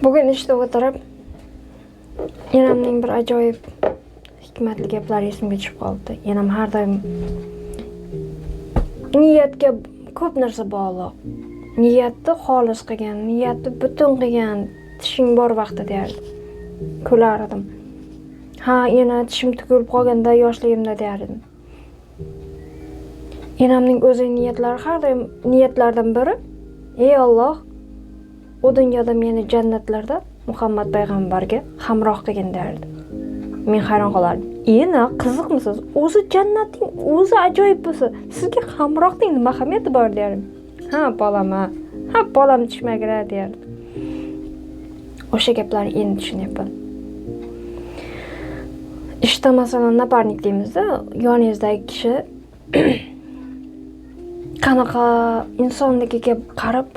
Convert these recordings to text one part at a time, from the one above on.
Bugun ishda o'tirib, enamning bir ajoyib hikmatli gaplari esimga tushib qoldi. Enam har doim niyatga ko'p narsa bog'liq. Niyatni xolis qilgan, niyatni butun qilgan, tishing bor vaqtida derdi. Kular edim. Ha, yana tishim tugilib qolganda yoshligimda derdim. Enamning o'zi niyatlari har doim niyatlardan biri, ey Alloh, u dunyoda meni jannatlarda Muhammad payg'ambarga hamroh qilgin derdi. Men hayron qolardim. Ena qiziqmisiz? O'zi jannatning o'zi ajoyib bo'lsa, sizga hamrohning nima ahamiyati bor derdim. Ha, bolam tushmagira derdi. O'sha gaplarni endi tushunyapman. Ishda masalan naparnik deymizda, yoningizdagi kishi qanaqa insonligiga qarab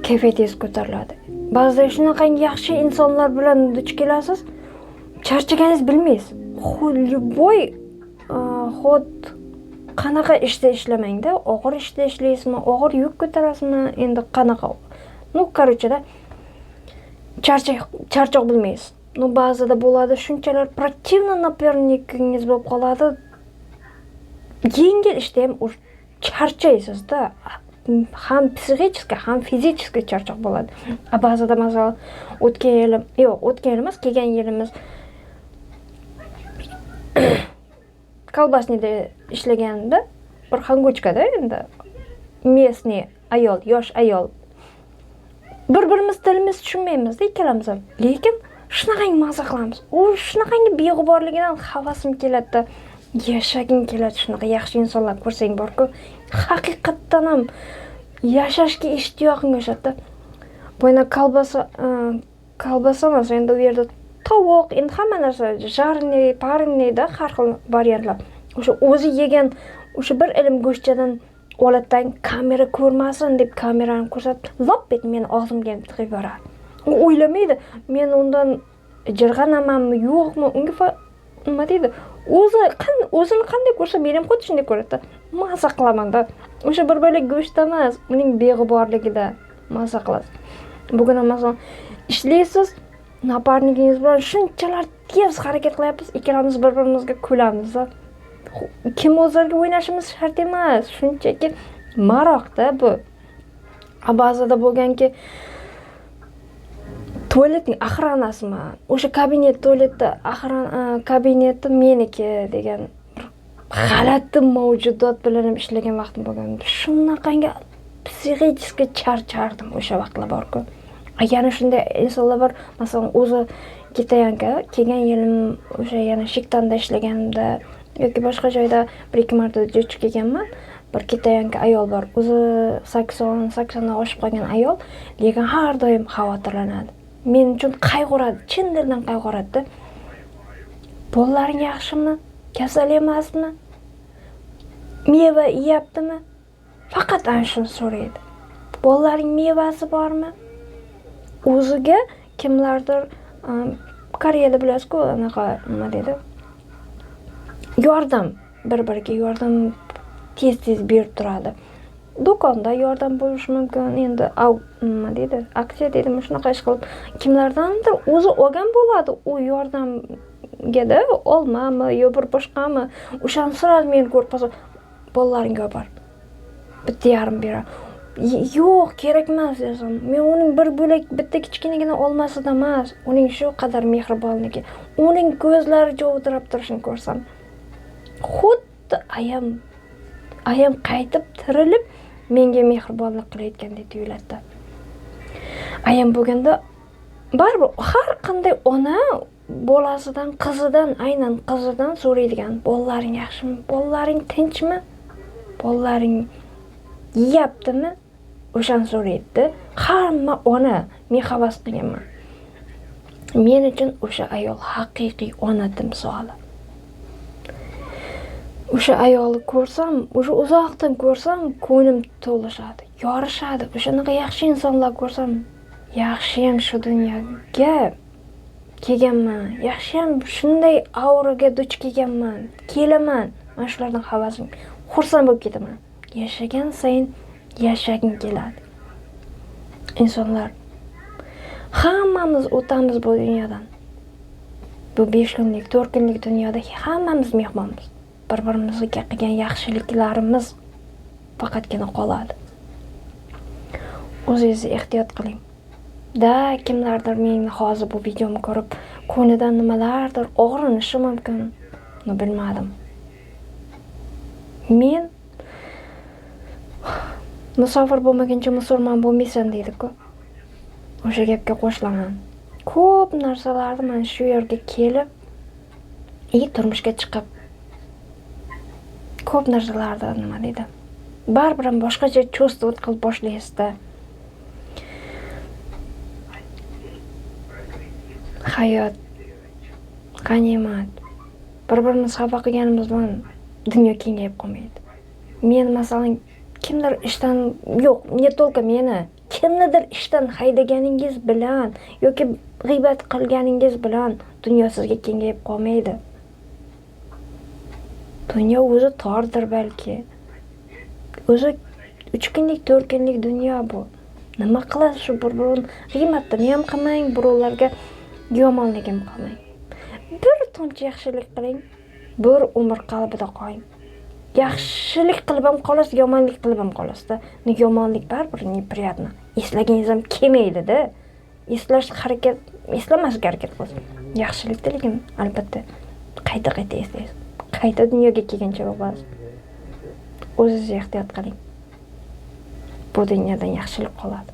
kayfiyatingiz ko'tariladi. Ba'zida shunaqangi yaxshi insonlar bilan duch kelasiz, charchaganingiz bilmaysiz. Xod qanaqa ishda ishlamangda, og'ir ishda ishlaysizmi, og'ir yuk ko'tarasizmi, endi qanaqa. Короче, charchoq bilmaysiz. Ba'zida bo'ladi, shunchalar protivno napernikingiz bo'lib qoladi. Yengil ishda ham charchaysiz-da. Ham psixически, ham fiziически charchoq bo'ladi. Ba'zida masalan o'tgan yilimiz, kelgan yilimiz kolbasnida ishlaganimda bir xangochkada endi местный ayol, yosh ayol. Bir-birimiz tilimiz tushunmaymiz-da ikkalamiz ham. Lekin shunaqangi maza qilamiz. U shunaqangi beg'uborligidan havasim keladi-da. Yashaging keladi, shunaqa yaxshi insonlar ko'rsang bor-ku, haqiqatdan ham yashashga ishtiyoqing o'shadi. Bo'yna kolbasa emas, endi u yerda tovuq, endi hamma narsa jarniy, parniyda har xil variantlar. O'sha o'zi yegan o'sha bir ilm go'shtchadan olatdan kamera ko'rmasin deb kamerani ko'rsatib, lop et meni og'zimga tiqib yuboradi. U o'ylamaydi, men undan jirg'anamanmi, yo'qmi, unga nima deydi? O'zini qanday ko'rsa, men ham xuddi shunday ko'radi. Maza qilaman-da. O'sha bir bo'lak go'sht emas, uning beg'uborligida maza qilasiz. Bugun ham masalan ishlaysiz, naparnigingiz bilan shunchalar tez harakat qilyapmiz, ikkalamiz bir-birimizga kulamiz. Kim o'zlariga o'ynashimiz shart emas, shunchaki maroqda bu. Ba'zida bo'lganki, tualetning охранасimi, o'sha tualetda kabineti meniki degan g'alati mavjudot bilan ham ishlagan vaqtim bo'lgan. Shunaqangi psixически charchardim o'sha vaqtlar bor-ku. Yana shunday insonlar bor, masalan, o'zi kelgan yilim o'sha yana Shiktonda ishlaganimda yoki boshqa joyda 1-2 marta duch kelganman. Bir ketayanka ayol bor. O'zi 80 dan oshib qolgan ayol, lekin har doim xavotirlanadi. Men uchun qayg'uradi, chin dildan qayg'uradi. Bolalaring yaxshimi? Kasal emasmi? Meva yeyaptimi? Faqat ana shuni so'raydi. Bolalaring mevasi bormi? O'ziga kimlardir Koreyada bilasizku, anaqa nima deydi? Yordam, bir-biriga yordam tez berib turadi. Do'konda yordam bo'lishi mumkin. Endi nima deydi? Aksiya deydimi, shunaqa ish qilib kimlardandir o'zi olgan bo'ladi. U yordamga olmami yo bir boshqami? O'shani so'radi, meni ko'rib qolsa, bolalaringga bor. Bitta yarim beradi. Yo'q, kerak emas desam. Men uning bir bo'lak bitta kichkinagina olmasida emas, uning shu qadar mehribonligi, uning ko'zlari jovdirab turishini ko'rsam, xuddi ayam qaytib tirilib menga mehribonlik qilayotgandek tuyuladi. Ayam bo'lganda baribir har qanday ona bolasidan, aynan qizidan so'raydigan, bolalaring yaxshimi? Bolalaring tinchmi? Bolalaring yeyaptimi? O'shani so'raydi. Hamma ona men havas qilganman. Men uchun o'sha ayol haqiqiy ona timsoli. O'sha ayolni ko'rsam, o'sha uzoqdan ko'rsam, ko'nglim to'lishadi, yorishadi. O'shanaqa yaxshi insonlar ko'rsam, yaxshiyam shu dunyoga kelganman, yaxshiyam shunday auraga duch kelganman, kelaman. Mana shulardan havasim, xursand bo'lib ketaman. Yashagan sayin yashagim keladi. insonlar hammamiz o'tamiz bu dunyodan. Bu 5 kunlik, 4 kunlik dunyoda hammamiz mehmonmiz. Bir-birimizga qilgan yaxshiliklarimiz faqatgina qoladi. O'zingizni ehtiyot qiling. Kimlardir meni hozir bu videomni ko'rib, ko'nidan nimalardir og'rinishi mumkin. Buni bilmadim. Men musofir bo'lmaguncha musulmon bo'lmaysan deydi-ku. O'sha gapga qo'shilaman. Ko'p narsalarni men shu yerga kelib, turmushga chiqib ko'p narsalarda nima deydi? Baribir boshqacha cho'stut qilib boshlaysizda. Hayot, g'animat. Bir-birimiz xafa qilganimiz bilan dunyo kengayib qolmaydi. Men masalan kimdir ishdan ne только meni kimnidir ishdan haydaganingiz bilan yoki g'iybat qilganingiz bilan dunyo sizga kengayib qolmaydi. Dunyo o'zi tordir balki. O'zi 3 kunlik, 4 kunlik dunyo bu. Nima qilasiz shu bir-birini g'iybatni ham qilmang, birovlarga yomonlik ham qilmang. Bir tomchi yaxshilik qiling, bir umr qalbida qoling. Yaxshilik qilib ham qolasiz, yomonlik qilib ham qolasiz-da. Yomonlik baribir неприятно. Eslagingiz ham kelmaydi-da. Eslamasga harakat qilasiz. Yaxshilikda lekin albatta qayta eslaysiz. Qayta dunyoga kelgancha bo'lasiz. O'zingizni ehtiyot qiling. Bu dunyodan yaxshilik qoladi.